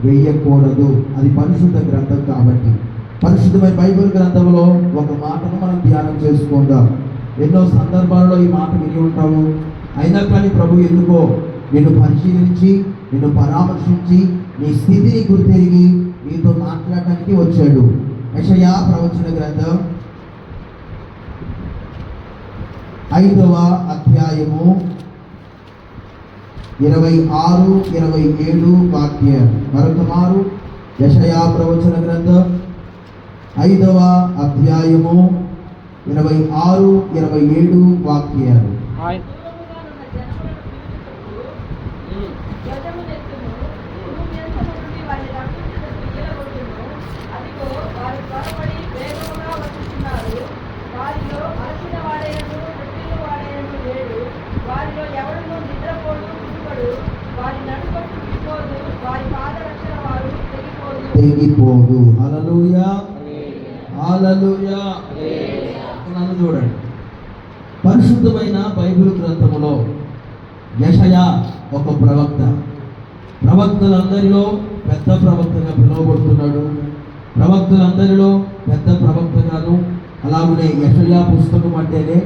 వెయ్యకూడదు. అది పరిశుద్ధ గ్రంథం కాబట్టి. పరిశుద్ధమైన బైబిల్ గ్రంథంలో ఒక మాటను మనం ధ్యానం చేసుకుందాం. ఎన్నో సందర్భాల్లో ఈ మాట విని ఉంటావు. అయినా కానీ ప్రభు ఎందుకో నిన్ను పరిశీలించి, నిన్ను పరామర్శించి, నీ స్థితిని గుర్తెరిగి నీతో మాట్లాడటానికి వచ్చాడు. యెషయా ప్రవచన గ్రంథం 5వ అధ్యాయము 26, 27 వాక్యాలు. మరొక మారు యెషయా ప్రవచన గ్రంథం 5వ అధ్యాయము 26, 27 వాక్యాలు. తెగిపోదు. హల్లెలూయా, హల్లెలూయా. నన్ను చూడండి. పరిశుద్ధమైన బైబిల్ గ్రంథములో యెషయా ఒక ప్రవక్త. ప్రవక్తలందరిలో పెద్ద ప్రవక్తగా పిలువబడుతున్నాడు. ప్రవక్తలందరిలో పెద్ద ప్రవక్తగాను. అలాగనే యెషయా పుస్తకం అంటేనే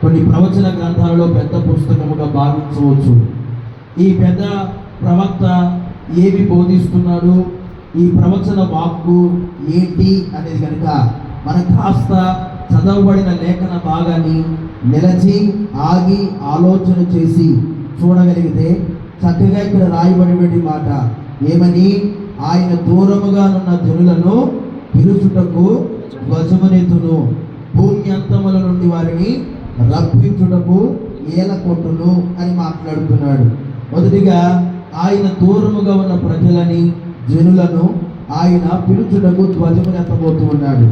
కొన్ని ప్రవచన గ్రంథాలలో పెద్ద పుస్తకముగా భావించవచ్చు. ఈ పెద్ద ప్రవక్త ఏమి బోధిస్తున్నాడు, ఈ ప్రవచన వాక్కు ఏంటి అనేది కనుక మనం కాస్త చదవబడిన లేఖన భాగాన్ని నిలచి ఆగి ఆలోచన చేసి చూడగలిగితే చక్కగా ఇక్కడ రాయబడినటువంటి మాట ఏమని, ఆయన దూరముగా ఉన్న జనులను పిలుచుటకు ధ్వజమునెత్తును, భూమి అంతముల నుండి వారిని రప్పించుటకు ఏల కొట్టును అని మాట్లాడుతున్నాడు. మొదటిగా ఆయన దూరముగా ఉన్న ప్రజలని, జనులను ఆయన పిలుచుటకు ధ్వజమునెత్తబోతూ ఉన్నాడు.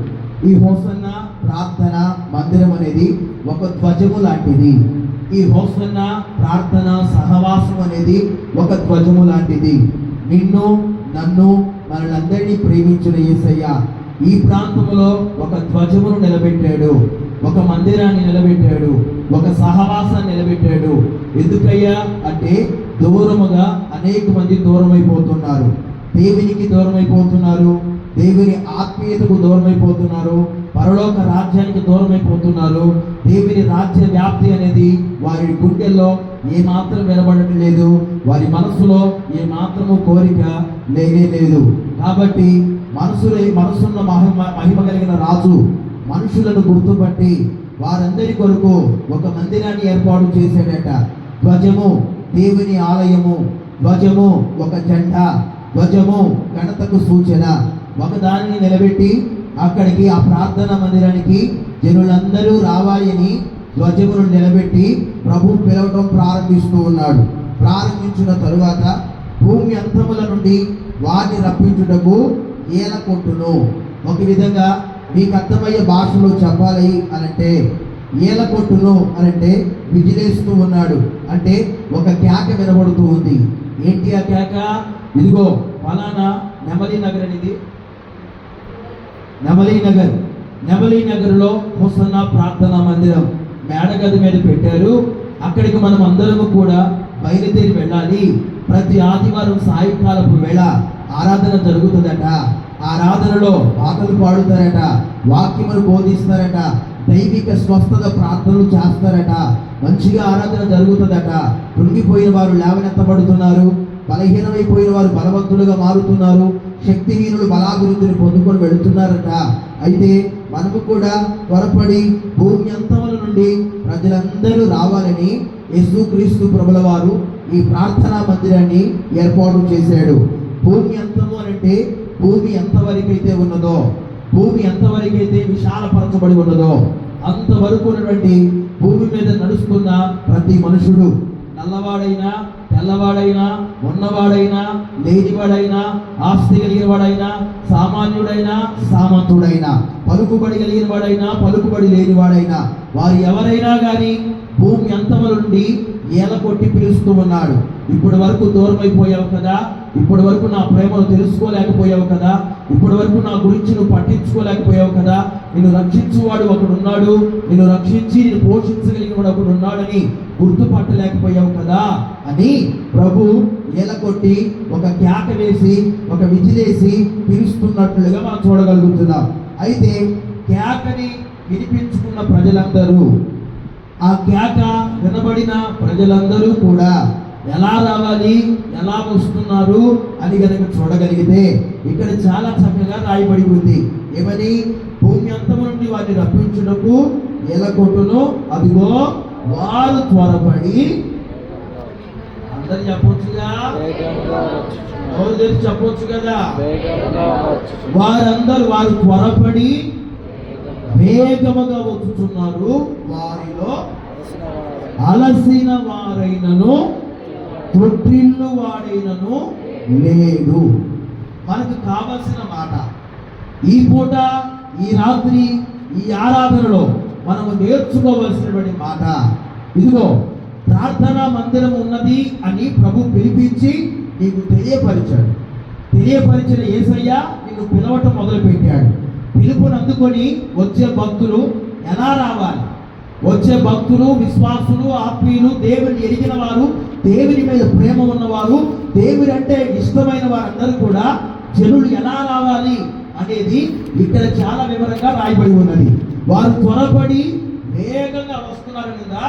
ఈ హోసన్న ప్రార్థన మందిరం అనేది ఒక ధ్వజము లాంటిది. ఈ హోసన్న ప్రార్థన సహవాసం అనేది ఒక ధ్వజము లాంటిది. నిన్ను, నన్ను, మనలందరినీ ప్రేమించిన యేసయ్య ఈ ప్రాంతంలో ఒక ధ్వజమును నిలబెట్టాడు, ఒక మందిరాన్ని నిలబెట్టాడు, ఒక సహవాసాన్ని నిలబెట్టాడు. ఎందుకయ్యా అంటే దూరముగా అనేక మంది దూరమైపోతున్నారు. దేవునికి దూరమైపోతున్నారు, దేవుని ఆత్మీయతకు దూరమైపోతున్నారు, పరలోక రాజ్యానికి దూరమైపోతున్నారు. దేవుని రాజ్య వ్యాప్తి అనేది వారి గుండెల్లో ఏమాత్రం వినబడటం లేదు, వారి మనసులో ఏమాత్రము కోరిక లేనే లేదు. కాబట్టి మనసున్న మహిమ కలిగిన రాజు మనుషులను గుర్తుపట్టి వారందరి కొరకు ఒక మందిరాన్ని ఏర్పాటు చేశాడట. ధ్వజము దేవుని ఆలయము, ధ్వజము ఒక జెండా, ధ్వజము ఘనతకు సూచన. ఒకదానిని నిలబెట్టి అక్కడికి ఆ ప్రార్థనా మందిరానికి జనులందరూ రావాలని ధ్వజమును నిలబెట్టి ప్రభు పిలవటం ప్రారంభిస్తూ ఉన్నాడు. ప్రారంభించిన తరువాత భూమి అంతముల నుండి వారిని రప్పించుటకు ఏల కొట్టును. ఒక విధంగా మీకు అర్థమయ్యే భాషలో చెప్పాలి అనంటే ఏల కొట్టును అనంటే విజిలేస్తూ ఉన్నాడు. అంటే ఒక కేక వినబడుతూ ఉంది. ఏంటి ఆ కేక? ఇదిగో ఫలానా నెమలి నగర్ అనేది, నెమలి నగర్లో హోసన్నా ప్రార్థనా మందిరం మేడగది మీద పెట్టారు. అక్కడికి మనం అందరము కూడా బయలుదేరి వెళ్ళాలి. ప్రతి ఆదివారం సాయంకాలపు వేళ ఆరాధన జరుగుతుందట. ఆరాధనలో పాటలు పాడుతారట, వాక్యములు బోధిస్తారట, దైవిక స్వస్థత ప్రార్థనలు చేస్తారట, మంచిగా ఆరాధన జరుగుతుందట. కృంగిపోయిన వారు లేవనెత్తబడుతున్నారు, బలహీనమైపోయిన వారు బలవంతులుగా మారుతున్నారు, శక్తిహీనులు బలాభివృద్ధిని పొందుకొని వెళుతున్నారట. అయితే మనము కూడా త్వరపడి భూమి అంతముల నుండి ప్రజలందరూ రావాలని యేసుక్రీస్తు ప్రభుల వారు ఈ ప్రార్థనా మందిరాన్ని ఏర్పాటు చేశాడు. భూమి అంతము అంటే భూమి ఎంతవరకైతే ఉన్నదో, భూమి ఎంతవరకైతే విశాలపరచబడి ఉన్నదో అంతవరకు ఉన్నటువంటి భూమి మీద నడుస్తున్న ప్రతి మనుషుడు, నల్లవాడైనా తెల్లవాడైనా, ఉన్నవాడైనా లేనివాడైనా, ఆస్తి కలిగిన వాడైనా, సామాన్యుడైనా సామంతుడైనా, పలుకుబడి కలిగిన వాడైనా పలుకుబడి లేనివాడైనా, వారు ఎవరైనా కానీ భూమి అంతముల నుండి ఏల కొట్టి పిలుస్తూ ఉన్నాడు. ఇప్పటి వరకు దూరం అయిపోయావు కదా, ఇప్పటి వరకు నా ప్రేమను తెలుసుకోలేకపోయావు కదా, ఇప్పటి వరకు నా గురించి నువ్వు పట్టించుకోలేకపోయావు కదా, నిన్ను రక్షించువాడు ఒకడున్నాడు, నిన్ను రక్షించి నిన్ను పోషించగలిగిన వాడు ఒకడు ఉన్నాడని గుర్తుపట్టలేకపోయావు కదా అని ప్రభు ఏల కొట్టి ఒక కేక వేసి ఒక విజిలేసి పిలుస్తున్నట్లుగా మనం చూడగలుగుతున్నాం. అయితే కేకని వినిపించుకున్న ప్రజలందరూ, ఆ కేక వినబడిన ప్రజలందరూ కూడా ఎలా రావాలి, ఎలా వస్తున్నారు అని కనుక చూడగలిగితే ఇక్కడ చాలా చక్కగా రాయబడి ఉంది. ఏమని? భూమి అంతము నుండి వారిని రప్పించుటకు ఏలకొట్టును, అదిగో వారు త్వరపడి, అందరు చెప్పొచ్చుగా, ఎవరు తెలిసి చెప్పొచ్చు కదా, వారు త్వరపడి వేగముగా వచ్చుతున్నారు, వారిలో అలసిన వారైనను తొట్టిల్లు వాడైనను లేడు. మనకు కావలసిన మాట ఈ పూట, ఈ రాత్రి, ఈ ఆరాధనలో మనము నేర్చుకోవలసినటువంటి మాట, ఇదిగో ప్రార్థనా మందిరం ఉన్నది అని ప్రభు పిలిపించి నీకు తెలియపరిచాడు. తెలియపరిచిన యేసయ్య నిన్ను పిలవటం మొదలుపెట్టాడు. పిలుపుని అందుకొని వచ్చే భక్తులు ఎలా రావాలి? వచ్చే భక్తులు, విశ్వాసులు, ఆత్మీయులు, దేవుని ఎరిగిన వారు, దేవుని మీద ప్రేమ ఉన్నవారు, దేవుని అంటే ఇష్టమైన వారందరూ కూడా జనులు ఎలా రావాలి అనేది ఇక్కడ చాలా వివరంగా రాయబడి ఉన్నది. వారు త్వరపడి వేగంగా వస్తున్నారు కదా,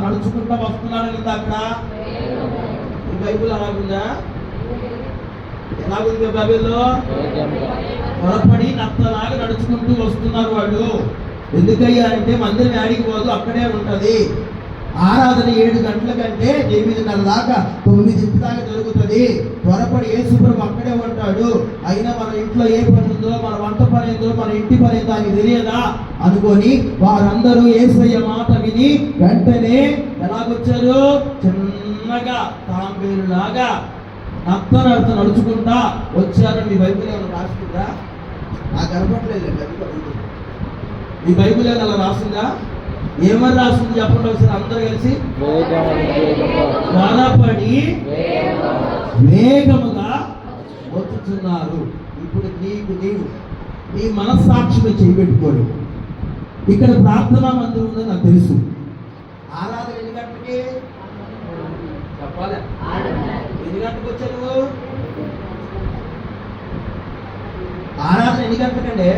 నడుచుకుంటా వస్తున్నారు కదా. అక్కడ ఈ బైబిల్ అలాగుందా? ఎలాగుంది బైబిల్లో? త్వరపడి నత్తలాగా నడుచుకుంటూ వస్తున్నారు వాళ్ళు. ఎందుకయ్యా అంటే మందిరం యాడికి పోదు, అక్కడే ఉంటది. ఆరాధన 7 గంటల కంటే 8:30 దాకా 9 దాకా జరుగుతుంది. త్వరపడి యేసుప్రభు అక్కడే ఉంటాడు. అయినా మన ఇంట్లో ఏ పని ఉందో, మన వంట పని ఏందో, మన ఇంటి పని ఏందో అని తెలియదా అనుకొని వారందరూ యేసయ్య మాట విని వెంటనే ఎలాగొచ్చారు? చిన్నగా తాంబేలులాగా నడుచుకుంటా వచ్చారు. మీ బైబిల్ ఏమైనా రాసుకుందా? నాకు కనపట్లేదు. ఈ బైబిల్ ఏమైనా అలా రాసిందా? ఏమని రాస్తుంది చెప్పండి ఒకసారి అందరూ కలిసి. త్వరపడి వేగముగా వచ్చుతున్నారు. ఇప్పుడు నీవు నీ మనస్సాక్షిని చేయబెట్టుకోడు. ఇక్కడ ప్రార్థనా మందిరం ఉందని నాకు తెలుసు. ఆరాధన ఎన్ని గంటలకి చెప్పాలి? ఎన్ని గంటలకు వచ్చావు? ఆరాధన ఎన్ని గంటలకండి?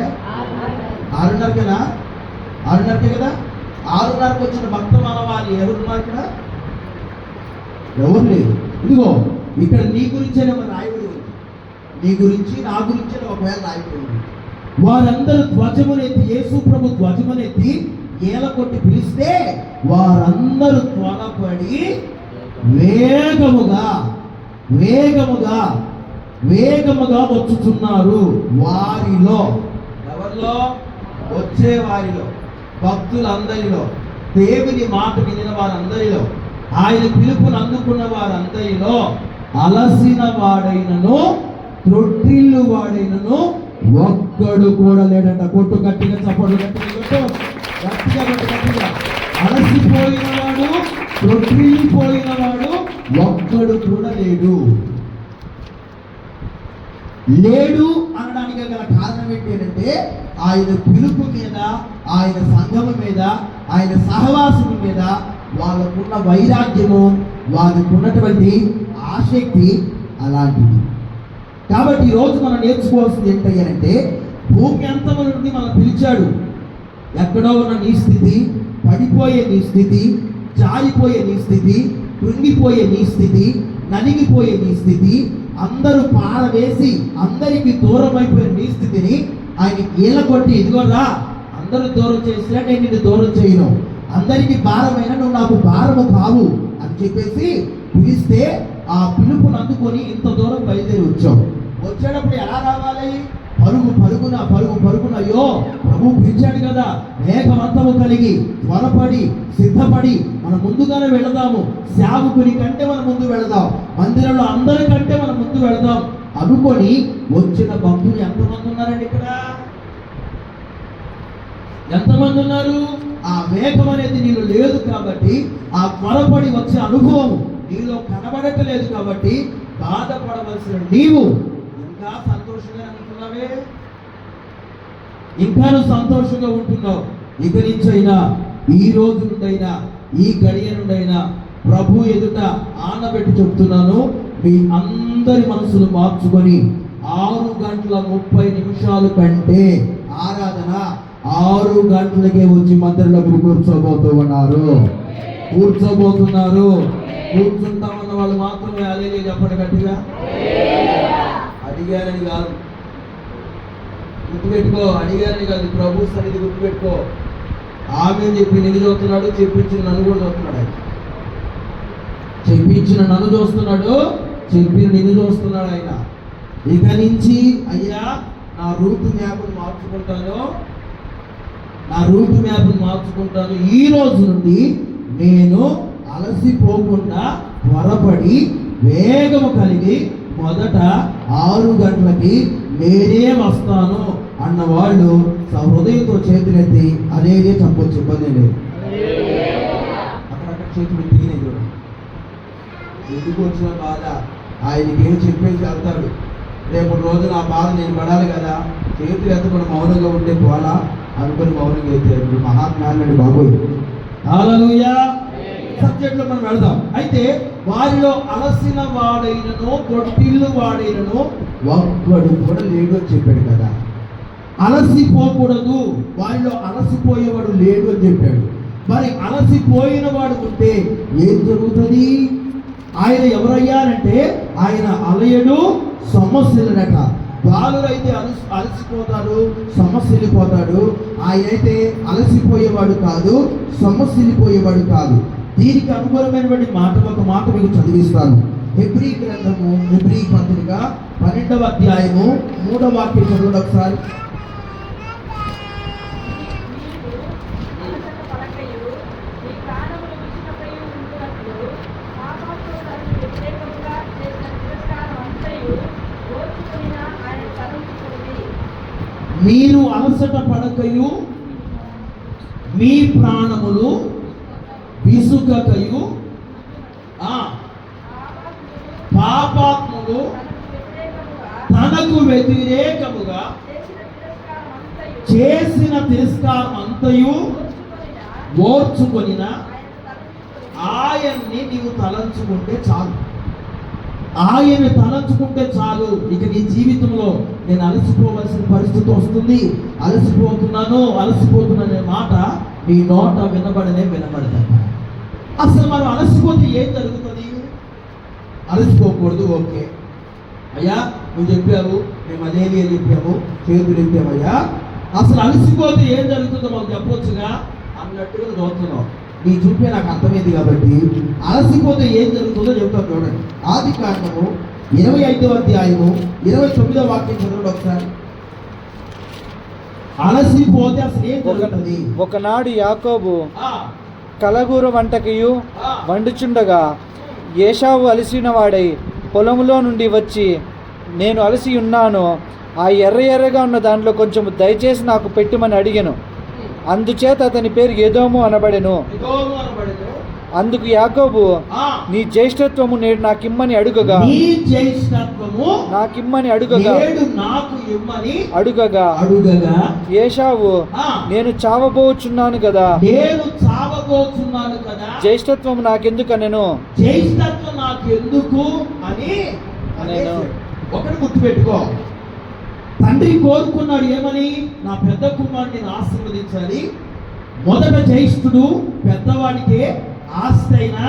6:30కేనా? 6:30కే కదా. 6:30కి వచ్చిన భక్త మానవాళి ఎవరున్నారు ఇక్కడ? ఎవరు లేదు. ఇదిగో ఇక్కడ నీ గురించే రాయబడి ఉంది. నీ గురించి, నా గురించి ఒకవేళ రాయబడి ఉంది. వారందరూ ధ్వజమునెత్తి, యేసు ప్రభు ధ్వజమునెత్తి ఏల కొట్టి పిలిస్తే వారందరూ త్వరపడి వేగముగా వచ్చుతున్నారు. వారిలో, ఎవరిలో? వచ్చే వారిలో, భక్తులందరిలో, దేవుని మాట వినిన వారందరిలో, ఆయన పిలుపును అందుకున్న వారందరిలో అలసిన వాడైనను త్రొట్టిల్లు వాడైనను ఒక్కడు కూడా లేడంట. కొట్టు గట్టిగా, చప్పట్లు గట్టిగా. అలసిపోయిన వాడు, త్రొట్టిల్లిపోయిన వాడు ఒక్కడు కూడా లేడు అనడానికి గల కారణం ఏంటంటే ఆయన పిలుపు మీద, ఆయన సంఘము మీద, ఆయన సహవాసం మీద వాళ్ళకున్న వైరాగ్యము, వాళ్ళకున్నటువంటి ఆసక్తి అలాంటిది. కాబట్టి ఈరోజు మనం నేర్చుకోవాల్సింది ఏంటంటే భూమి అంతము నుండి మనం పిలిచాడు. ఎక్కడో ఉన్న నీ స్థితి, పడిపోయే నీ స్థితి, జారిపోయే నీ స్థితి, కృంగిపోయే నీ స్థితి, నలిగిపోయే నీ స్థితి, అందరూ పారవేసి అందరికి దూరం అయిపోయిన నీ స్థితిని ఆయన ఈల కొట్టి, ఇదిగోరా అందరూ దూరం చేసినా నేను నిన్ను దూరం చేయను, అందరికీ భారమైన నువ్వు నాకు భారము కావు అని చెప్పేసి పిలిస్తే ఆ పిలుపును అందుకొని ఇంత దూరం బయలుదేరి వచ్చావు. వచ్చేటప్పుడు ఎలా రావాలి? పరుగున అయ్యో ప్రభు పిలిచాడు కదా, వేగవంతము కలిగి త్వరపడి సిద్ధపడి మనం ముందుగానే వెళదాము. సేవకుని కంటే మనం ముందు వెళదాం, మందిరంలో అందరికంటే మనం ముందు వెళదాం అనుకొని వచ్చిన భక్తులు ఎంతమంది ఉన్నారండి? ఇక్కడ ఎంతమంది ఉన్నారు? ఆ వేగం అనేది నీలో లేదు కాబట్టి, ఆ త్వరపడి వచ్చే అనుభవం నీలో కనబడట్లేదు కాబట్టి బాధపడవలసిన నీవు ఇంకా సంతోషంగా ఉంటున్నావే, ఇంకా నువ్వు సంతోషంగా ఉంటున్నావు. ఇక నుంచైనా, ఈ రోజు నుండైనా, ఈ గడియ నుండైనా ప్రభు ఎదుట ఆనబెట్టి చెప్తున్నాను, మీ అందరి మనసులు మార్చుకొని 6:30 కంటే ఆరాధన 6 గంటలకే వచ్చి మందిరంలో మీరు కూర్చోబోతున్నారు. కూర్చుంటామన్న వాళ్ళు మాత్రమే అలేలే చెప్పండి గట్టిగా. అడిగారని కాదు, గుర్తుపెట్టుకో. అడిగారని కాదు, ప్రభు సన్నిధి గుర్తుపెట్టుకో. ఆమె చెప్పి నిన్ను చూస్తున్నాడు, చెప్పించిన నన్ను కూడా చూస్తున్నాడు. ఆయన చెప్పించిన నన్ను చూస్తున్నాడు, చెప్పిన నిన్ను చూస్తున్నాడు. ఆయన ఇక నుంచి అయ్యా నా రూట్ మ్యాప్ను మార్చుకుంటాను. ఈ రోజు నుండి నేను అలసిపోకుండా త్వరపడి వేగము కలిగి మొదట 6 గంటలకి నేనే వస్తాను అన్న వాళ్ళు హృదయంతో చేతులెత్తి అదేదే చెప్పొచ్చు, ఇబ్బంది లేదు. అక్కడక్కడ చేతులు ఎత్తినే చూడండి. ఎందుకు వచ్చిన బాధ ఆయనకి ఏం చెప్పేసి వెళ్తాడు. రేపు రోజు నా బాధ నేను పడాలి కదా, చేతులు ఎత్తకుండా మౌనంగా ఉంటే పోలా అనుకుని మౌనంగా ఎత్తాడు. మహాత్మాన్ని బాబోయ్. హల్లెలూయా. సబ్జెక్ట్లో మనం వెళ్దాం. అయితే వారిలో అలసిన వాడైనను కొట్టిల్లు వాడైనను ఒక్కడు కూడా లేడు అని చెప్పాడు కదా. అలసిపోకూడదు, వారిలో అలసిపోయేవాడు లేడు అని చెప్పాడు. మరి అలసిపోయిన వాడు ఉంటే ఏం జరుగుతుంది? ఆయన ఎవరయ్యారంటే ఆయన అలయడు సమస్యలనట. బాలురైతే అలసిపోతాడు, సమస్యలిపోతాడు. ఆయన అయితే అలసిపోయేవాడు కాదు, సమస్యలిపోయేవాడు కాదు. దీనికి అనుకూలమైనటువంటి ఒక మాట మీకు చదివిస్తాను. హెబ్రీ గ్రంథము, హెబ్రీ పత్రిక 12వ అధ్యాయము 3వ వాక్యం చదవండి ఒకసారి. మీరు అలసట పడకయు మీ ప్రాణములు విసుగకయు పాపాత్ములు తనకు వ్యతిరేకముగా చేసిన తిరస్కారం అంతయు ఓర్చుకొనిన ఆయన్ని నీవు తలంచుకుంటే చాలు. ఆయన తలంచుకుంటే చాలు. ఇక నీ జీవితంలో నేను అలసిపోవలసిన పరిస్థితి వస్తుంది, అలసిపోతున్నానే మాట నీ నోట వినబడతాయి. అసలు మనం అలసిపోతే ఏం జరుగుతుంది? అలసిపోకూడదు. ఓకే అయ్యా, నువ్వు చెప్పావు, మేము అదేది అని చెప్పాము, చేతులు ఎత్తామయ్యా. అసలు అలసిపోతే ఏం జరుగుతుందో మాకు చెప్పొచ్చుగా అన్నట్టుగా చూస్తున్నావు. నీ చూపే నాకు అర్థమైంది కాబట్టి అలసిపోతే ఏం జరుగుతుందో చెప్తాను చూడండి. ఆదికాండము 25వ అధ్యాయము 29వ వాక్యం చదవండి ఒకసారి. అలసిపోతే అసలు ఏం జరుగుతుంది? ఒకనాడు యాకోబు కలగూర వంటకియు వండుచుండగా ఏశావు అలసిన వాడై పొలములో నుండి వచ్చి, నేను అలసి ఉన్నాను, ఆ ఎర్రగా ఉన్న దాంట్లో కొంచెం దయచేసి నాకు పెట్టుమని అడిగాను. అందుచేత అతని పేరు ఎదోము అనబడెను. అందుకు యాకోబు, నీ జ్యేష్ఠత్వము నేడు నాకిమ్మని అడుగగా అడుగగా ఏశావు, నేను చావబోచున్నాను కదా, జ్యేష్ఠత్వము నాకెందుకనెను. జ్యేష్ఠత్వం నాకెందుకు అని నేను ఒకటి గుర్తుపెట్టుకో. తండ్రి కోరుకున్నాడు ఏమని? నా పెద్ద కుమారుడిని నేను ఆశీర్వదించాలి. మొదట జ్యేష్ఠుడు పెద్దవాడికే ఆస్తి అయినా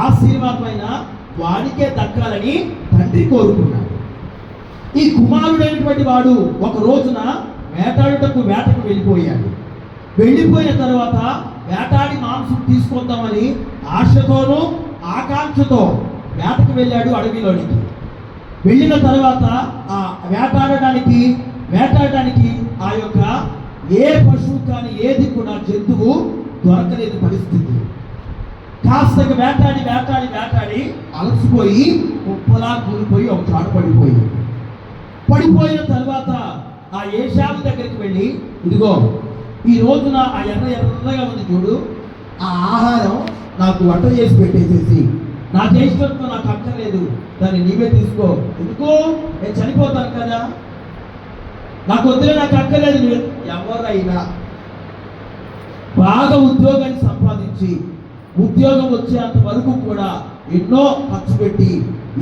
ఆశీర్వాదమైన వాడికే దక్కాలని తండ్రి కోరుకున్నాడు. ఈ కుమారుడైనటువంటి వాడు ఒక రోజున వేటకు వెళ్ళిపోయాడు. వెళ్ళిపోయిన తర్వాత వేటాడి మాంసం తీసుకొద్దామని ఆశతోనూ ఆకాంక్షతో వేటకు వెళ్ళాడు అడవిలోనికి. వెళ్ళిన తర్వాత ఆ వేటాడడానికి ఆ యొక్క ఏ పశువు కానీ ఏది కూడా జంతువు దొరకలేని పరిస్థితి. కాస్త వేటాడి అలసిపోయి కుప్పలా కూలిపోయి ఒక చాట పడిపోయిన తర్వాత ఆ ఏశావు దగ్గరికి వెళ్ళి, ఇదిగో ఈ రోజున ఆ ఎర్రగా ఉంది చూడు, ఆ ఆహారం నాకు వంట చేసి పెట్టేసేసి నా జ్యేష్ఠత్వం నాకు అక్కర్లేదు, దాన్ని నీవే తీసుకో. ఎందుకు? నేను చనిపోతాను కదా, నాకు వద్దులే, నాకు అక్కర్లేదు. ఎవరైనా బాగా ఉద్యోగాన్ని సంపాదించి ఉద్యోగం వచ్చేంత వరకు కూడా ఎన్నో ఖర్చు పెట్టి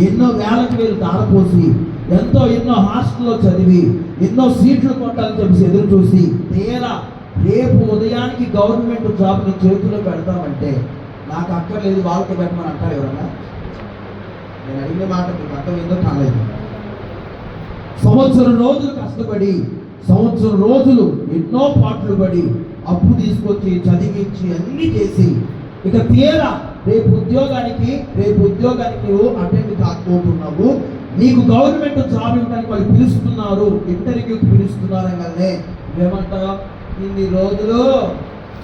ఎన్నో వేలకు వేలు దారపోసి ఎన్నో హాస్టల్లో చదివి ఎన్నో సీట్లు కొట్టాలని చెప్పి ఎదురు చూసి తీరా రేపు ఉదయానికి గవర్నమెంట్ జాబ్ని చేతిలో పెడతామంటే నాకు అక్కర్లేదు, వాళ్ళకి పెట్టమని అంటారు ఎవరన్నా? నేను అడిగిన మాట మీకు అర్థం ఏందో కాలేదు. సంవత్సరం రోజులు కష్టపడి సంవత్సరం రోజులు ఎన్నో పాటలు పడి అప్పు తీసుకొచ్చి చదివించి అన్నీ చేసి ఇక తీరా రేపు ఉద్యోగానికి నువ్వు అటెండ్ కాకపోతున్నావు, నీకు గవర్నమెంట్ జాబ్ ఇవ్వడానికి వాళ్ళు పిలుస్తున్నారు, ఇంటర్వ్యూకి పిలుస్తున్నారు అనగానే ఏమంటావు? ఇన్ని రోజులు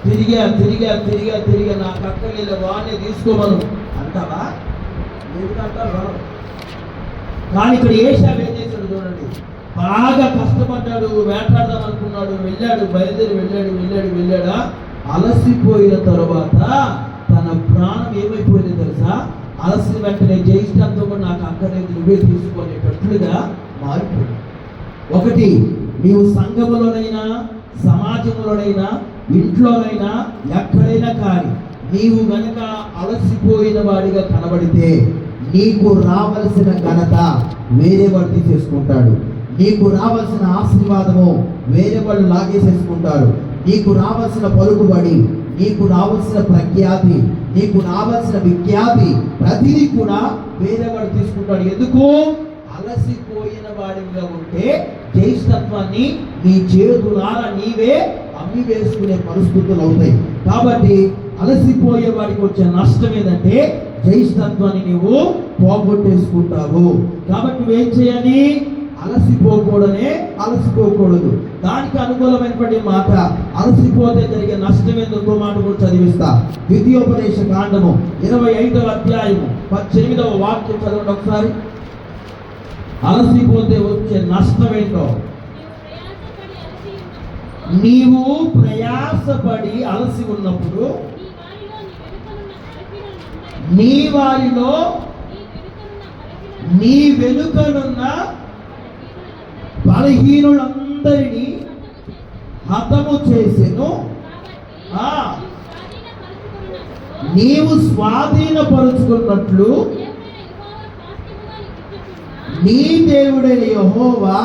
తిరిగా నాకు అక్కర్లేదు, వాడిని తీసుకోమను అంటావా? ఎందుకంటారు? కానీ ఇక్కడ ఏషావు ఏం చేశాడు చూడండి, బాగా కష్టపడ్డాడు, వేటాడదాం అనుకున్నాడు, బయలుదేరి వెళ్ళాడా. అలసిపోయిన తరువాత తన ప్రాణం ఏమైపోయింది తెలుసా? అలసిన వెంటనే జ్యేష్ఠత్వం కూడా నాకు అక్కర్లేదు, నువ్వే తీసుకునేటట్లుగా మారిపోయింది. ఒకటి, నీవు సంఘములోనైనా సమాజంలోనైనా ఇంట్లోనైనా ఎక్కడైనా కానీ నీవు గనక అలసిపోయిన వాడిగా కనబడితే నీకు రావలసిన ఘనత వేరే వాడు తీసేసుకుంటాడు, నీకు రావాల్సిన ఆశీర్వాదము వేరే వాళ్ళు లాగేసేసుకుంటారు, నీకు రావాల్సిన పలుకుబడి, నీకు రావాల్సిన ప్రఖ్యాతి, నీకు రావాల్సిన విఖ్యాతి ప్రతిదీ కూడా వేరే వాడు తీసుకుంటాడు. ఎందుకు? అలసిపోయిన వాడిగా ఉంటే జ్యేష్ఠత్వాన్ని నీ చేతులారా నీవే అమ్మి వేసుకునే పరిస్థితులు అవుతాయి. కాబట్టి అలసిపోయే వాడికి వచ్చే నష్టం ఏంటంటే జ్యేష్ఠత్వాన్ని నీవు పోగొట్టేసుకుంటావు. కాబట్టి నువ్వేం చేయాలి? అలసిపోకూడదు. దానికి అనుకూలమైనటువంటి మాట, అలసిపోతే జరిగే నష్టం ఏందో మాట కూడా చదివిస్తా. ద్వితీయోపదేశ కాండము 25వ అధ్యాయము 18వ వాక్యం చదవండి ఒకసారి. అలసిపోతే వచ్చే నష్టం ఏంటో. నీవు ప్రయాసపడి అలసి ఉన్నప్పుడు నీ వారిలో నీ వెనుకనున్న బలహీనులందరినీ హతము చేసెను. నీవు స్వాధీనపరుచుకున్నట్లు నీ దేవుడైన యెహోవా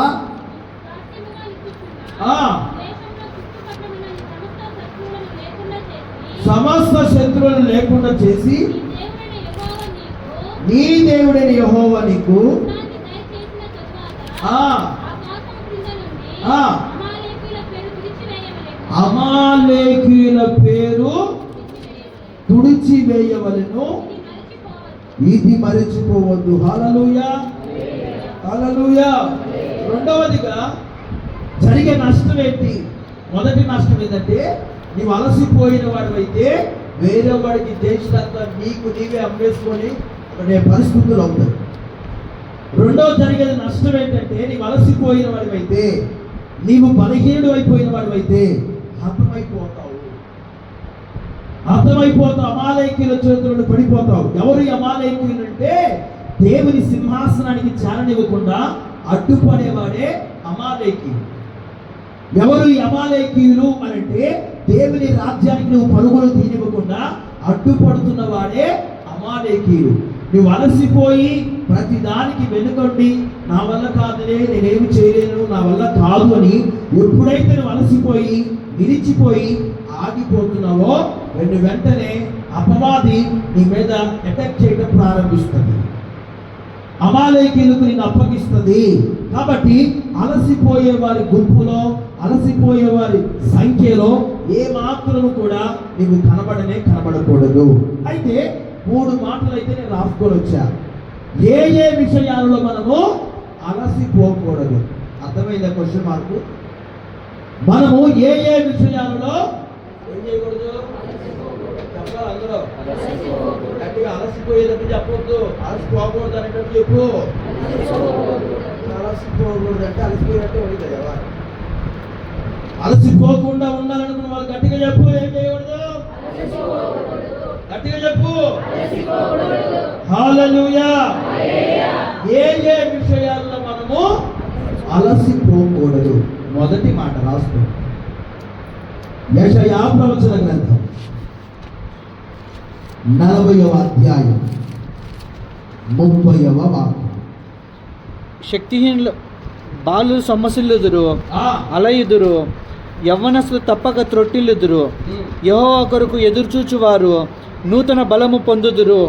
సమస్త శత్రువులను లేకుండా చేసి నీ దేవుడైన యెహోవా నీకు అమాలేకీయుల పేరు తుడిచివేయవలెను, ఇది మరచిపోవద్దు. హల్లెలూయా, హల్లెలూయా. రెండవదిగా జరిగే నష్టం ఏంటి? మొదటి నష్టం ఏంటంటే నీవు అలసిపోయిన వాడివైతే వేరే వాడికి జ్యేష్ఠత్వం నీకు నీవే అమ్మేసుకొని అనే పరిస్థితులు అవుతాయి. రెండవ జరిగేది నష్టం ఏంటంటే నీవు అలసిపోయిన వాడివైతే, నీవు బలహీనుడు అయిపోయిన వాడివైతే హతమైపోతావు. అమాలేకీయుల చేతులను పడిపోతావు. ఎవరు ఈ అమాలేకీయులు అంటే దేవుని సింహాసనానికి చేరనివ్వకుండా అడ్డుపడేవాడే అమాలేకీయులు. ఎవరు ఈ అమాలేకీయులు అనంటే దేవుని రాజ్యానికి నువ్వు పరుగులు తీనివ్వకుండా అడ్డుపడుతున్న వాడే అమాలేకీయులు. నువ్వు అలసిపోయి ప్రతి దానికి వెనుకండి, నా వల్ల కాదులే, నేనేమి చేయలేను, నా వల్ల కాదు అని ఎప్పుడైతే నువ్వు అలసిపోయి విరిచిపోయి ఆగిపోతున్నావో వెంటనే అపవాది నీ మీద అటాక్ చేయడం ప్రారంభిస్తుంది, అమాలేకీయులకు నిన్ను అప్పగిస్తుంది. కాబట్టి అలసిపోయే వారి గుంపులో, అలసిపోయే వారి సంఖ్యలో ఏ మాత్రము కూడా నీవు కనబడకూడదు. అయితే 3 మాటలు అయితే నేను రాసుకొని వచ్చా. ఏ విషయాలలో మనము అలసిపోకూడదు. అర్థమైందా క్వశ్చన్ మార్కు? మనము ఏ విషయాలలో ఏం చేయకూడదు చెప్పాలి. అందులో గట్టిగా అలసిపోయేటట్టు చెప్పొద్దు, అలసిపోకూడదు అనేటట్టు చెప్పు. అలసిపోకూడదు అంటే అలసిపోయినట్టే ఉంది కదా. అలసిపోకుండా ఉండాలనుకున్న వాళ్ళు గట్టిగా చెప్పు. ఏం చేయకూడదు? గట్టిగా చెప్పు. హల్లెలూయా. ఏ ఏ విషయాల్లో మనము అలసిపోకూడదు? మొదటి మాట రాసుకో. యెషయా ప్రవచన గ్రంథం 40వ అధ్యాయం 30వ వాక్యం. శక్తిహీనులు బాలురు సొమ్మసిల్లుదురు, అలయుదురు, యవ్వనస్తులు తప్పక త్రొట్టిల్లుదురు. యెహోవా కొరకు ఎదురుచూచువారు నూతన బలము పొందుదురు.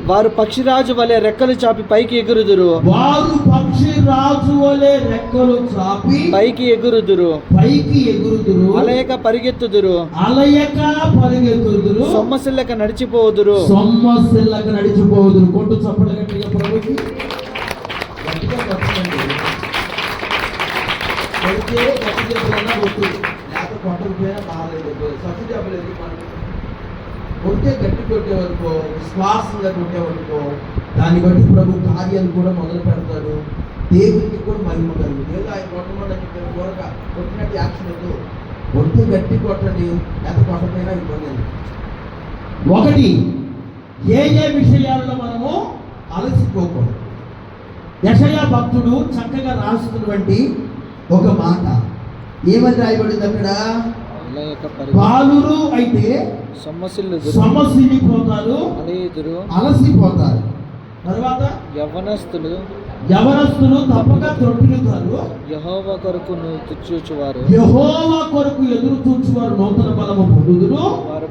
వారు పక్షిరాజు వలె రెక్కలు చాపి పైకి ఎగురుదురు. వారు పక్షిరాజు వలె రెక్కలు చాపి పైకి ఎగురుదురు. అలయక పరిగెత్తుదురు. సొమ్మసిల్లక నడిచిపోదురు. కొట్టు చప్పట్లు గట్టిగా ప్రభుకి. గట్టిగా కొట్టండి. కొడితే గట్టి చెప్పినా కొట్టు, లేకపోతే కొట్టకపోయినా బాగాలేదు. సత్తి చెప్పలేదు. కొడితే గట్టి కొట్టేవనుకో, విశ్వాసంగా కొట్టేవనుకో, దాన్ని బట్టి ప్రభు కార్యాలు కూడా మొదలు పెడతాడు. దేవుడికి కూడా మహిమ కలుగుతుంది. ఏదో ఆయన కొట్టమని చెప్పారు, త్వరగా కొట్టినట్టు యాక్షన్ వద్దు. కొడితే గట్టి కొట్టండి, లేకపోతే కొట్టకపోయినా ఇబ్బంది లేదు. ఒకటి, ఏ ఏ విషయాల్లో మనము అలసిపోకూడదు. యెషయా భక్తుడు చక్కగా రాస్తున్నటువంటి ఒక మాట ఏమని రాయబడింది అక్కడ? బాలురు అయితే సొమ్మసిల్లిపోతారు, అలసిపోతారు. తర్వాత యవనస్తులు తప్పక త్రొట్టిల్లుతారు. యెహోవా కొరకు ఎదురు చూచువారు నూతన బలము పొందుదురు. వారు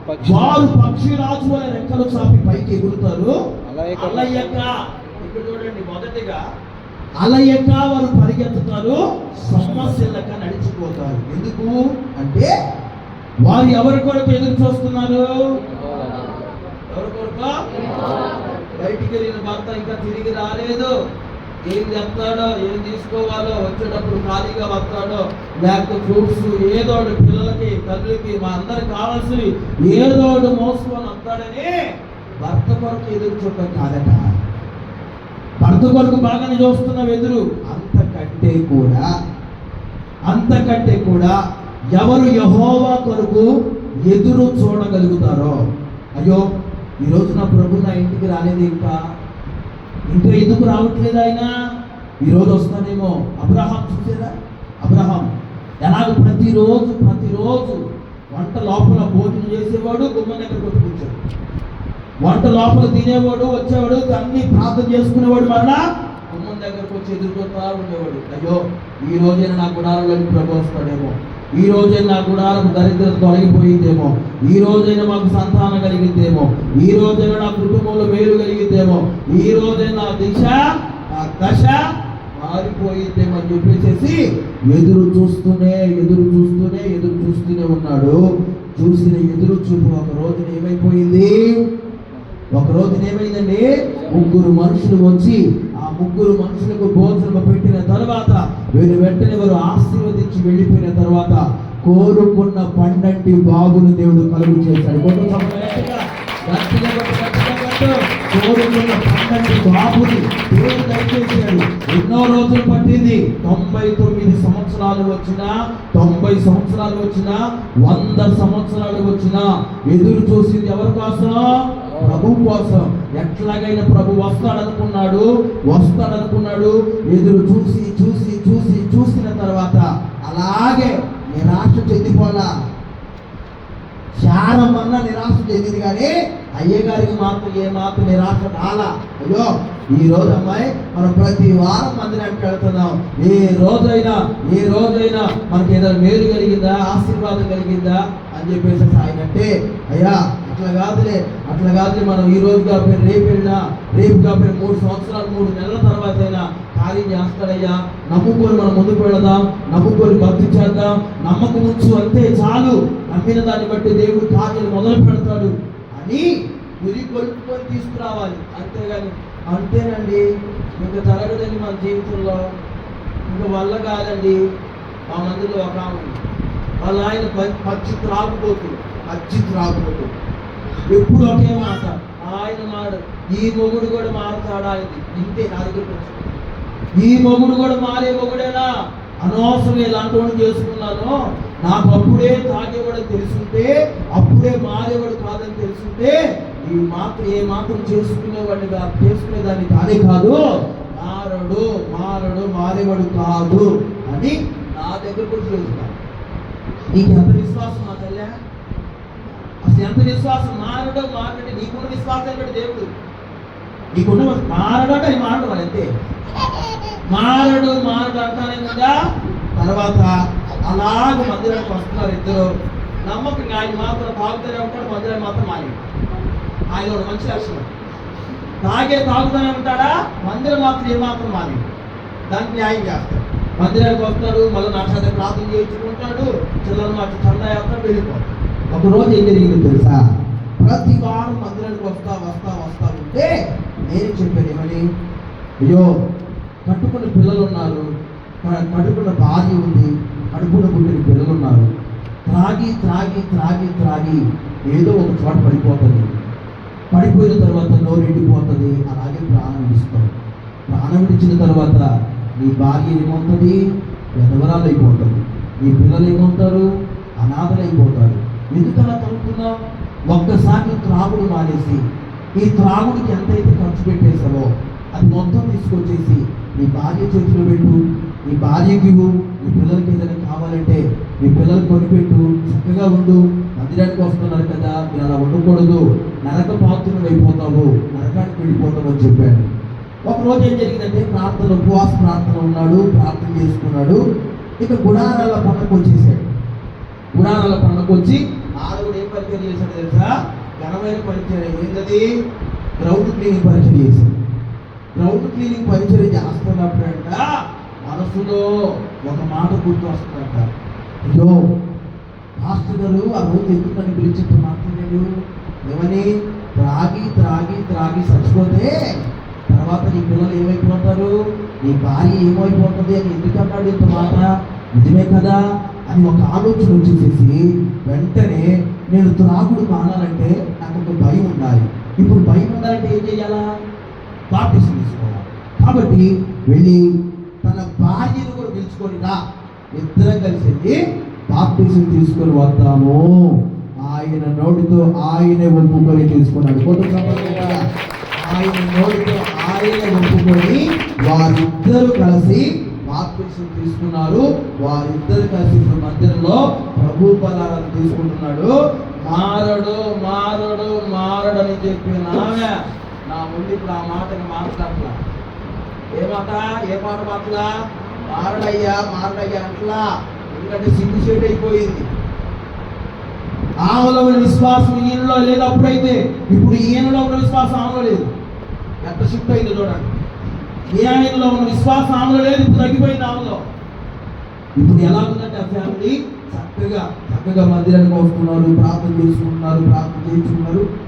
పక్షిరాజు వలె రెక్కలు చాపి పైకి ఎగురుతారు. అలయక, ఇక్కడ చూడండి, మొదటిగా అలయక వారు పరిగెత్తుతారు, సొమ్మసిల్లక నడిచిపోతారు. ఎందుకు అంటే వారు ఎవరి కొరకు ఎదురు చూస్తున్నారు? ఎవరి కొరకు? బయటికి వెళ్ళిన భర్త ఇంకా తిరిగి రాలేదు. ఏం చెప్తాడో, ఏం తీసుకోవాలో, వచ్చేటప్పుడు ఖాళీగా వస్తాడో, లేకపోతే ఫ్రూట్స్ ఏదో పిల్లలకి, తల్లికి, మా అందరికి కావాల్సి ఏదో మోసుకొని వస్తాడని భర్త కొరకు ఎదురు చూడటం కాదట. భర్త కొరకు బాగానే చూస్తున్నావు ఎదురు. అంతకంటే కూడా ఎవరు యెహోవా కొరకు ఎదురు చూడగలుగుతారో, అయ్యో ఈరోజు నా ప్రభు నా ఇంటికి రాలేదు, ఇంకా ఎందుకు రావట్లేదు ఆయన? ఈరోజు వస్తానేమో. అబ్రహాం చూసారా? అబ్రహాం ఎలాగ ప్రతిరోజు వంట లోపల భోజనం చేసేవాడు, గుమ్మం దగ్గరకు వచ్చి కూర్చోడు. వంట లోపల తినేవాడు, వచ్చేవాడు, అన్ని ప్రార్థన చేసుకునేవాడు, మరలా గుమ్మం దగ్గరకు వచ్చి ఎదుర్కొంటా ఉండేవాడు. అయ్యో ఈ రోజైనా నా గుడారంలోకి ప్రభు వస్తాడేమో, ఈ రోజైనా నా గుడారం దరిద్రత తొలగిపోయిందేమో, ఈ రోజైనా మాకు సంతానం కలిగిద్దేమో, ఈ రోజైనా నా కుటుంబంలో మేలు కలిగిద్దేమో, ఈ రోజైనా నా దశ మారిపోయిద్దేమో అని చెప్పేసి ఎదురు చూస్తూనే ఉన్నాడు. చూసిన ఎదురు చూపు ఒక రోజున ఏమైందండి? 3 మనుషులు వచ్చి ఆ 3 మనుషులకు భోజనం పెట్టిన తర్వాత వెంటనే వారు ఆశీర్వదించి వెళ్ళిపోయిన తర్వాత కోరుకున్న పండంటి బాగును దేవుడు కలుగు చేశాడు. కోరుకున్న పండంటి బాబుని దేవుడు దయచేశాడు. ఎన్నో రోజులు పట్టింది. 99 సంవత్సరాలు వచ్చినా, 90 సంవత్సరాలు వచ్చినా, 100 సంవత్సరాలు వచ్చినా ఎదురు చూసింది ఎవరి కోసం? ప్రభు కోసం. ఎట్లాగైనా ప్రభు వస్తాడనుకున్నాడు. ఎదురు చూసిన తర్వాత అలాగే నిరాశ చెందిపోలా. చారమన్నా నిరాశ చెందింది, కానీ అయ్యగారికి మాత్రం ఏమాత్రం నిరాశ రాలా. అయ్యో ఈ రోజు అమ్మాయి మనం ప్రతి వారం మందిరానికి వెళ్తున్నాం. ఏ రోజైనా మనకి ఏదైనా మేలు కలిగిందా, ఆశీర్వాదం కలిగిందా అని చెప్పేసి ఆయన అంటే, అయ్యా అట్లా కాదులే మనం ఈ రోజు కాకపోయినా రేపు కాకపోయినా 3 సంవత్సరాలు 3 నెలల తర్వాత అయినా కార్యం చేస్తాడయ్యా. నమ్ముకొని మనం ముందుకు వెళదాం, నమ్ముకొని భక్తి చేద్దాం, నమ్మకం ఉంచు, అంతే చాలు. నమ్మిన దాన్ని బట్టి దేవుడు కార్యాలు మొదలు పెడతాడు అని గురి కొలుపుకొని తీసుకురావాలి. అంతేనండి ఇంకా జరగదండి మన జీవితంలో, ఇంకా వల్ల కాదండి. మా మందిలో ఒక వాళ్ళ ఆయన పచ్చి త్రాగుపోతు ఎప్పుడు ఒకే మాట ఆయన ఈ మొగుడు కూడా మారుతాడా? ఇది ఇంతే నా దగ్గర. ఈ మొగుడు కూడా మారే మొగుడేనా? అనవసరం ఇలాంటి వాడిని చేసుకున్నాను, నాకు అప్పుడే తాగేవాడు తెలుసుంటే, అప్పుడే మారేవాడు కాదని తెలుసుంటే ఈ మాత్రం ఏ మాత్రం చేసుకునేదాన్ని కానే కాదు, మారేవాడు కాదు అని నా దగ్గర కూడా చూస్తున్నాను. నీకు ఎంత విశ్వాసం నా తల్లి? అసలు ఎంత విశ్వాసం? మారడంటే నీకున్న విశ్వాసం పెట్టి దేవుడు నీకున్న మారడంటే అది మారడం అంతే. మారడు అంటానే కదా. తర్వాత అలాగ మందిరానికి వస్తున్నారు ఇద్దరు. నమ్మకంగా ఆయన మాత్రం తాగుతూనే ఉంటాడు, మందిరాన్ని మాత్రం మారి. ఆయన ఒక మంచి లక్షణం. తాగుతూనే ఉంటాడా, మందిరం మాత్రం ఏమాత్రం మారి. దానికి న్యాయం చేస్తాడు. మందిరానికి వస్తాడు, మళ్ళీ నా చేత ప్రార్థన చేయించుకుంటాడు, చిల్లలు మార్చి చందా వేస్తాడు, వెళ్ళిపోతాడు. ఒకరోజు ఏం జరిగిందో తెలుసా? ప్రతి వారం మందిరానికి వస్తా ఉంటే నేను చెప్పాను ఏమని, అయ్యో కట్టుకున్న పిల్లలు ఉన్నారు, కట్టుకున్న భార్య ఉంది, కడుపున పుట్టిన పిల్లలు ఉన్నారు. త్రాగి ఏదో ఒక చోట పడిపోయిన తర్వాత నోరు ఎండిపోతుంది, అలాగే ప్రాణం విడుస్తాడు. ప్రాణం విడిచిన తర్వాత నీ భార్య ఏమవుతుంది? విధవరాలు అయిపోతుంది. నీ పిల్లలు ఏమవుతారు? అనాథలు అయిపోతారు. ఎందుకలా తాగుతున్నావు? ఒక్కసారి త్రాగుడు మానేసి ఈ త్రాగుడికి ఎంతైతే ఖర్చు పెట్టేసావో అది మొత్తం తీసుకొచ్చేసి నీ భార్య చేతిలో పెట్టు, నీ భార్యకి ఇవ్వు. నీ పిల్లలకి ఏదైనా కావాలంటే మీ పిల్లలు కొనిపెట్టు, చక్కగా ఉండు. మందిరానికి వస్తున్నారు కదా, మీరు అలా ఉండకూడదు, నరక పాత్రలు అయిపోతావు, నరకానికి వెళ్ళిపోతావు అని చెప్పాడు. ఒకరోజు ఏం జరిగిందంటే ఉపవాస ప్రార్థన ఉన్నాడు, ప్రార్థన చేసుకున్నాడు. ఇక గుడారాల పండుగ వచ్చేసాడు. గుడారాల పండుగ వచ్చి ఆడవుడు ఏం పరిచయం చేశాడు తెలుసా? ఘనమైన పరిచయం. ఏంటది? గ్రౌండ్ క్లీనింగ్ పరిచయం చేశాడు. గ్రౌండ్ క్లీనింగ్ పరిచయం చేస్తున్నప్పుడంట మనసులో ఒక మాట గుర్తు వస్తుందంట. అయ్యో మాస్టర్ గారు ఆ రోజు ఎందుకు నన్ను పిలిచినట్టు మాట్లాడాడు? ఏమని? త్రాగి చచ్చిపోతే తర్వాత నీ పిల్లలు ఏమైపోతారు, నీ భార్య ఏమైపోతుంది అని ఎందుకు అన్నాడు ఇంత మాట? నిజమే కదా అని ఒక ఆలోచన వచ్చేసేసి వెంటనే నేను త్రాగుడు మానాలంటే నాకు ఒక భయం ఉండాలి. ఇప్పుడు భయం ఉండాలంటే ఏం చేయాలా? బాప్టిజం తీసుకోవాలి. కాబట్టి వెళ్ళి తన భార్యను కూడా పిలుచుకొని రా, ఇద్దరం కలిసి వెళ్ళి బాప్టిజం తీసుకొని వద్దాము. ఆయన నోటితో ఆయనే ఒప్పుకొని తీసుకున్నాడు. ఆయన నోటితో ఆయనే ఒప్పుకొని వారిద్దరూ కలిసి బాప్టిజం తీసుకున్నారు. వారిద్దరు కలిసి ఇప్పుడు మందిరంలో ప్రభు బలాలను తీసుకుంటున్నాడు. మారడని చెప్పిన ఆమె నా ముందు ఇప్పుడు ఆ మాటని మాట్లాడలా. ఏ మాట మాటలా? మారడయ్యా అంటలా. ఎందుకంటే సిగ్గు షేట్ అయిపోయింది. ఆమెలో ఉన్న విశ్వాసం ఈయనలో లేదు అప్పుడైతే, ఇప్పుడు ఈయనలో ఉన్న విశ్వాసం ఆమెలో లేదు. ఎంత షిఫ్ట్ అయిందో చూడండి. ఈయనలో ఉన్న విశ్వాసం ఆమెలో లేదు, ఇప్పుడు తగ్గిపోయింది ఆమెలో. ఇప్పుడు ఎలా ఉందంటే ఆ ఫ్యామిలీ చక్కగా మందిరానికి వస్తున్నారు, ప్రార్థన చేసుకుంటున్నారు,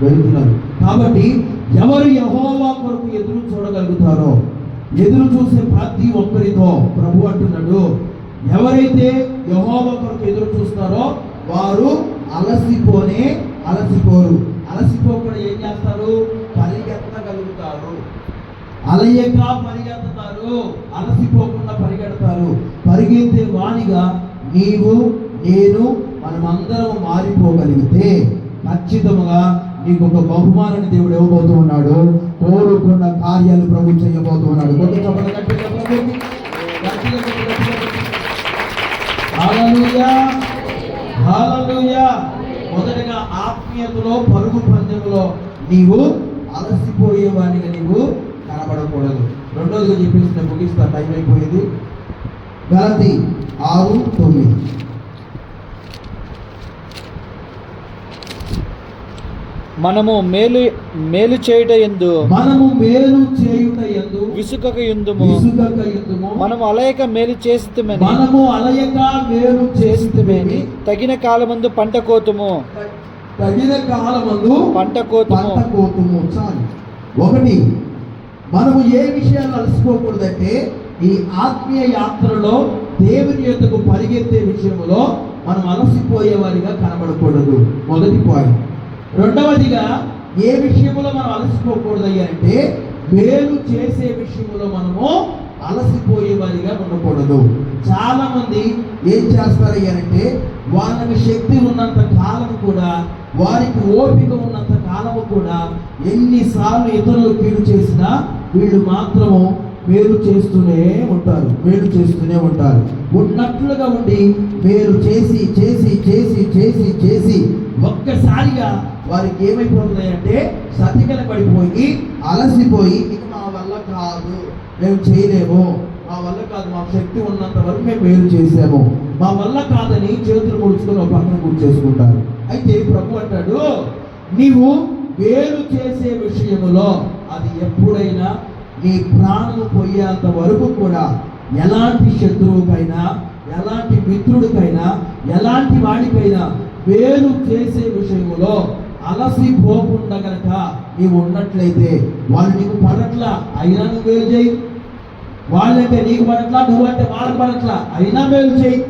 వెళ్తున్నారు. కాబట్టి ఎవరు యెహోవా కొరకు ఎదురు చూడగలుగుతారో, ఎదురు చూసే ప్రతి ఒక్కరితో ప్రభు అంటున్నాడు, ఎవరైతే యెహోవా కొరకు ఎదురు చూస్తారో వారు అలసిపోరు. అలసిపోకుండా ఏం చేస్తారు? పరిగెత్తగలుగుతారు. అలయక పరిగెత్తుతారు, అలసిపోకుండా పరిగెడతారు. పరిగెత్తే వాణిగా నీవు నేను మనమందరం మారిపోగలిగితే ఖచ్చితంగా నీకు ఒక బహుమానాన్ని దేవుడు ఇవ్వబోతూ ఉన్నాడు. కోరుకున్న కార్యాలు ప్రభు చేయబోతూ ఉన్నాడు. హల్లెలూయా. మొదటగా ఆత్మీయతలో పరుగు పందెంలో నీవు అలసిపోయేవాడిగా నీవు కనబడకూడదు. రెండోదిగా చెప్పేసి ముగిస్తా, టైం అయిపోయింది. గలతీ 6:9. మనము మేలు చేయుట యందు విసుకక యుందుము. మనము అలయక మేలు చేసితిమని తగిన కాలమందు పంట కోతుము. చాలు. ఒకటి, మనము ఏ విషయాలు అలసిపోకూడదంటే ఈ ఆత్మీయ యాత్రలో దేవుని యొద్దకు పరిగెత్తే విషయంలో మనం అలసిపోయేవారిగా కనబడకూడదు. మొదటి పాయింట్. రెండవదిగా ఏ విషయంలో మనం అలసిపోకూడదు అంటే మేలు చేసే విషయంలో మనము అలసిపోయే వారిగా ఉండకూడదు. చాలా మంది ఏం చేస్తారు అంటే వాళ్ళకి శక్తి ఉన్నంత కాలం కూడా, వారికి ఓపిక ఉన్నంత కాలము కూడా ఎన్నిసార్లు ఇతరులు కీడు చేసినా వీళ్ళు మాత్రము మేలు చేస్తూనే ఉంటారు, మేలు చేస్తూనే ఉంటారు. ఉన్నట్లుగా ఉండి మేలు చేసి చేసి చేసి చేసి చేసి ఒక్కసారిగా వారికి ఏమైపోతుంది అంటే సతికల పడిపోయి అలసిపోయి ఇక మా వల్ల కాదు, మేము చేయలేము, మా వల్ల కాదు, మా శక్తి ఉన్నంత వరకు మేము మేలు చేసాము, మా వల్ల కాదని చేతులు ముడుచుకొని ఒక పక్కన కూర్చేసుకుంటారు. అయితే ప్రభు అంటాడు, నీవు మేలు చేసే విషయములో అది ఎప్పుడైనా నీ ప్రాణము పోయేంత వరకు కూడా ఎలాంటి శత్రువుకైనా, ఎలాంటి మిత్రుడికైనా, ఎలాంటి వాడికైనా మేలు చేసే విషయములో అలసిపోకుండా గనక నీవు ఉన్నట్లయితే వాళ్ళు నీకు పడట్లా అయినా నువ్వు మేలు చేయి, వాళ్ళంటే నీకు పడట్లా, నువ్వంటే వాళ్ళకి పడట్లా అయినా మేలు చేయి.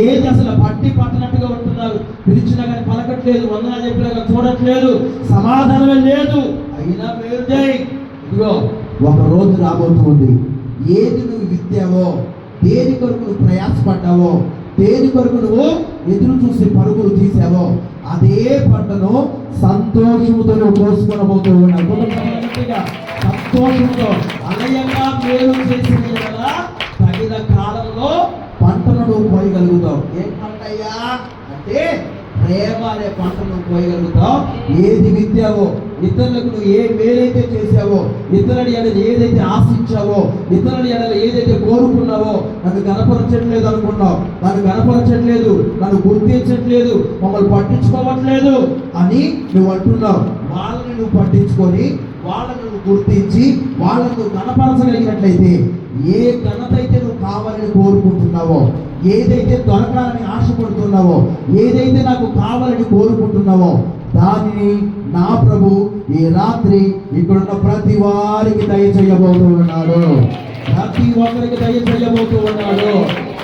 ఏది అసలు పట్టనట్టుగా ఉంటున్నారు, పిలిచినా కానీ పలకట్లేదు, వందనా చెప్పినా కానీ చూడట్లేదు, సమాధానమే లేదు, అయినా మేలు చేయి. ఇదిగో ఒక రోజు రాబోతుంది, ఏది నువ్వు విత్తావో, దేని కొరకు నువ్వు ప్రయాసపడ్డావో, దేని కొరకు నువ్వు ఎదురు చూసి పరుగులు తీసావో అదే పంటను సంతోషముతో నువ్వు కోసుకొనబోతూ ఉన్నావు. సంతోషంతో అలయంగా మేలు చేసిన తగిన కాలంలో పంటను నువ్వు పోయగలుగుతావు. ఏం పంటయ్యా అంటే ప్రేమ అనే పంటను పోయగలుగుతావు. ఏది విత్తావో, ఇతరులకు నువ్వు ఏ మేలైతే చేసావో, ఇతరుడి ఎడలు ఏదైతే ఆశించావో, ఇతరుడి ఎడలు ఏదైతే కోరుకున్నావో, నన్ను గణపరచట్లేదు అనుకున్నావు, నన్ను గణపరచట్లేదు, నన్ను గుర్తించట్లేదు, మమ్మల్ని పట్టించుకోవట్లేదు అని నువ్వు అంటున్నావు. వాళ్ళని నువ్వు పట్టించుకొని, వాళ్ళని నువ్వు గుర్తించి, వాళ్ళని నువ్వు గణపరచగలిగినట్లయితే, ఏ ఘనత అయితే నువ్వు కావాలని కోరుకుంటున్నావో, ఏదైతే దొరకాలని ఆశపడుతున్నావో, ఏదైతే నాకు కావాలని కోరుకుంటున్నావో దానిని నా ప్రభు ఈ రాత్రి ఇక్కడున్న ప్రతి వారికి దయచేయబోతూ ఉన్నాడు. ప్రతి ఒక్కరికి దయచేయబోతూ ఉన్నాడు.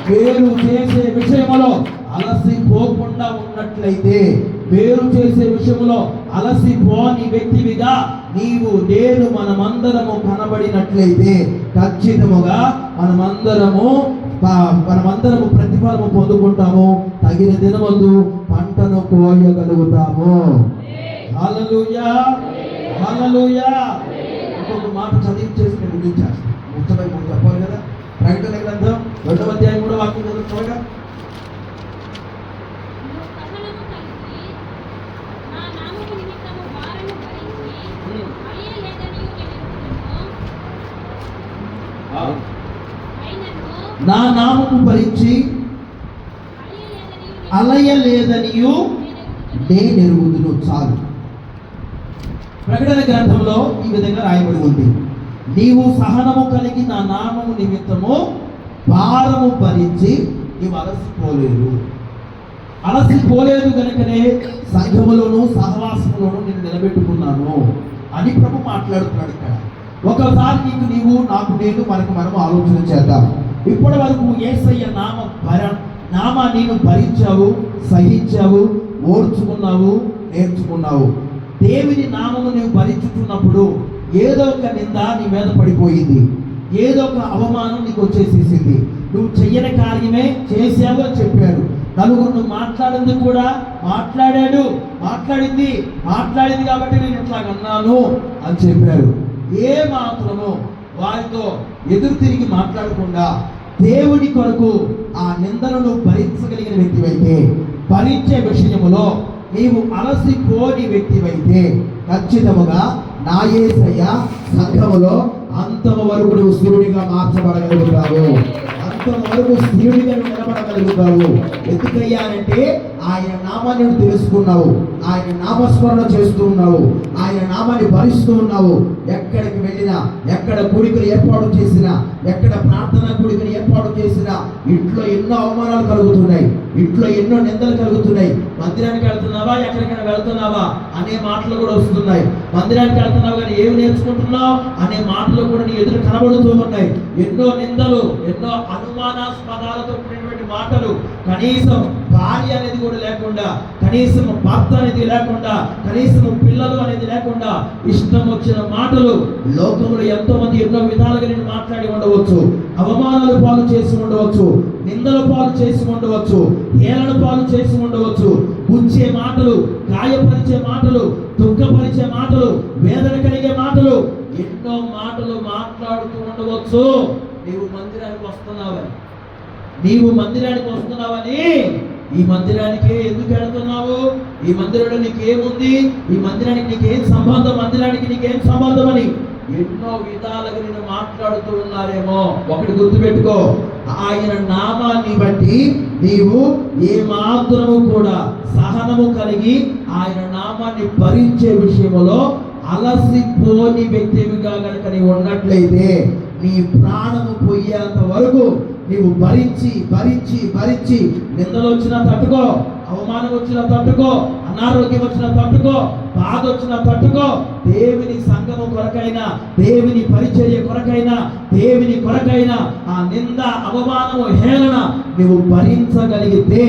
వేరు చేసే విషయంలో అలసిపోకుండా ఉన్నట్లయితే, వేరు చేసే విషయంలో అలసిపోని వ్యక్తివిగా నీవు నేను మనమందరము కనబడినట్లయితే ఖచ్చితముగా మనమందరము ప్రతిఫలము పొందుకుంటాము. తగిన దినమందు పంటను కోయగలుగుతాము. హల్లెలూయా, హల్లెలూయా. ఇంకొక మాట చదివించేసి నేను ముగించేస్తాను. ముచ్చటై మనం చెప్పాలి కదా. ప్రకటన గ్రంథం 2వ అధ్యాయం 3వ వాక్యం చదువుకోగా, నా నామము భరించి అలయలేదనియు నేనెరుగుదును. చాలు. ప్రకటన గ్రంథంలో ఈ విధంగా రాయబడి ఉంది, నీవు సహనము కలిగి నా నామము నిమిత్తము భారము భరించి నీవు అలసిపోలేదు కనుకనే సంఘములోను సహవాసములోను నేను నిలబెట్టుకున్నాను అని ప్రభు మాట్లాడుతున్నాడు ఇక్కడ. ఒకసారి నీవు నాకు నేను మనము ఆలోచన చేద్దాం. ఇప్పటి వరకు యేసయ్య నామాన్ని నువ్వు భరించావు, సహించావు, ఓర్చుకున్నావు, నేర్చుకున్నావు. దేవుని నామము నువ్వు భరించుతున్నప్పుడు ఏదో ఒక నింద నీ మీద పడిపోయింది, ఏదో ఒక అవమానం నీకు వచ్చేసేసింది. నువ్వు చెయ్యని కార్యమే చేసావు అని చెప్పాడు. నలుగురు నువ్వు మాట్లాడింది కూడా మాట్లాడింది కాబట్టి నేను ఇట్లాగన్నాను అని చెప్పారు. ఏ మాత్రము వారితో ఎదురు తిరిగి మాట్లాడకుండా దేవుని కొరకు ఆ నిందలను భరించగలిగిన వ్యక్తివైతే, భరించే విషయములో నీవు అలసిపోని వ్యక్తివైతే ఖచ్చితముగా నా యేసయ్య సంఘములో అంతము వరకు నువ్వు స్థిరుడిగా మార్చబడగలుగుతావు, అంతము వరకు స్థిరుడిగా నిలబడగలుగుతావు. ఎందుకయ్యానంటే ఆయన నామాన్ని తెలుసుకున్నావు, ఆయన నామస్మరణ చేస్తూ ఉన్నావు, ఆయన నామాన్ని భరిస్తూ ఉన్నావు. ఎక్కడికి వెళ్ళినా, ఎక్కడ కూడికలు ఏర్పాటు చేసినా, ఎక్కడ ప్రార్థనా కూడికలు ఏర్పాటు చేసినా ఇంట్లో ఎన్నో అవమానాలు కలుగుతున్నాయి, ఇంట్లో ఎన్నో నిందలు కలుగుతున్నాయి. మందిరానికి వెళ్తున్నావా, ఎక్కడికైనా వెళ్తున్నావా అనే మాటలు కూడా వస్తున్నాయి. మందిరానికి వెళ్తున్నావు కానీ ఏమి నేర్చుకుంటున్నావు అనే మాటలు కూడా నీ ఎదురు కనబడుతూ ఉన్నాయి. ఎన్నో నిందలు, ఎన్నో అనుమానాస్పదాలతో కూడినటువంటి మాటలు, కనీసం భార్య అనేది కూడా లేకుండా కనీసం భర్త అనేది లేకుండా, కనీసం పిల్లలు అనేది లేకుండా ఇష్టం వచ్చిన మాటలు లోకంలో ఎంతో మంది ఎన్నో విధాలుగా నేను మాట్లాడి ఉండవచ్చు. అవమానాలు పాలు చేసి ఉండవచ్చు, నిందల పాలు చేసి ఉండవచ్చు, హేళన పాలు చేసి ఉండవచ్చు. గుచ్చే మాటలు, గాయపరిచే మాటలు, దుఃఖపరిచే మాటలు, వేదన కలిగే మాటలు, ఎన్నో మాటలు మాట్లాడుతూ ఉండవచ్చు. నీవు మందిరానికి వస్తున్నావని ఈ మందిరానికి ఎందుకు వెళుతున్నావు? ఈ మందిరంలో నీకేముంది? ఈ మందిరానికి నీకేం సంబంధం? మందిరానికి నీకేం సంబంధం అని ఎన్నో విధాలుగా నేను మాట్లాడుతూ ఉన్నారేమో. ఒకటి గుర్తుపెట్టుకో, ఆయన నామాన్ని బట్టి నీవు ఏమాత్రము కూడా సహనము కలిగి ఆయన నామాన్ని భరించే విషయంలో అలసిపోని వ్యక్తివిగా కనుక నీవు ఉన్నట్లయితే నీ ప్రాణము పోయేంత వరకు నీవు భరించి భరించి భరించి నిందలు వచ్చినా తట్టుకో, అవమానం వచ్చినా తట్టుకో, అనారోగ్యం వచ్చినా తట్టుకో, బాధ వచ్చినా తట్టుకో. దేవుని సంఘము కొరకైనా, దేవుని పరిచర్య కొరకైనా, దేవుని కొరకైనా ఆ నింద, అవమానము, హేళన నువ్వు భరించగలిగితే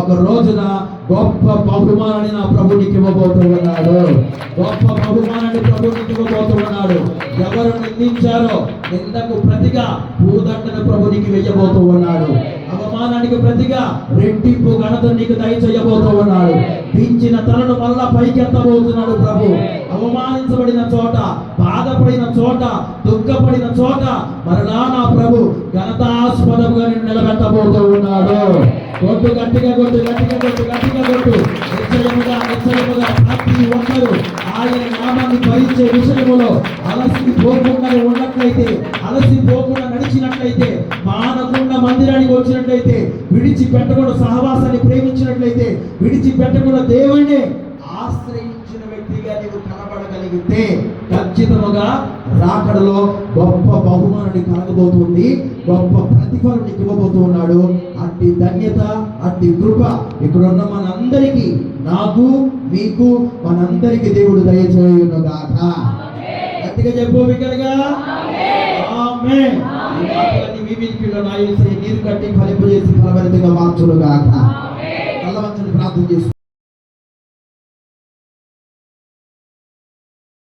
ఒక రోజున గొప్ప బహుమానాన్ని నా ప్రభు నీకు ఇవ్వబోతూ ఉన్నాడు. గొప్ప బహుమానాన్ని ప్రభు నీకు ఇవ్వబోతూ ఉన్నాడు. ఎవరు నిందించారో నిందకు ప్రతిగా భూదండను ప్రభు నీకు వెయ్యబోతూ ఉన్నాడు. అవమానానికి ప్రతిగా రెట్టింపు ఘనత నీకు దయచేయబోతూ ఉన్నాడు. దించిన తలను మళ్ళా పైకెత్తబోతున్నాడు ప్రభు. అవమానించబడిన చోట, బాధపడిన చోట, దుఃఖపడిన చోట మరలా నా ప్రభు ఘనతాస్పదముగా నిన్ను నిలబెట్టబోతూ ఉన్నాడు. కొట్టు, గట్టిగా కొట్టు, గట్టిగా కొట్టు, గట్టిగా కొట్టు. నిశ్చయముగా నిశ్చయముగా ప్రతి ఒక్కరు ఆయన నామాన్ని భరించే విషయములో అలసిపోకుండా ఉన్నట్లయితే, అలసిపోకుండా నడిచినట్లయితే, మానకుండా మందిరానికి వచ్చినట్లయితే, విడిచిపెట్టకుండా సహవాసాన్ని ప్రేమించినట్లయితే, విడిచిపెట్టకుండా దేవుణ్ణి ఆశ్రయించిన వ్యక్తిగా నీవు కనబడగలిగితే ఖచ్చితముగా రాకడలో గొప్ప బహుమానాన్ని కలగబోతుంది. గొప్ప ప్రతిఫలం నీకు ఇవ్వబోతూ ఉన్నాడు. అట్టి ధన్యత, అట్టి కృప ఇక్కడ ఉన్న మనందరికీ, నాకు, మీకు, మనందరికీ దేవుడు దయచేయునుగాక. గట్టిగా చెప్పు బిగ్గరగా ఆమేన్. ఈ మాటలన్నీ మీ వీధిలో నా యేసయ్య నీరు కట్టి ఫలింపజేసి ఫలభరితంగా మార్చునుగాక. కళ్ళ వంచని ప్రార్థన చేస్తూ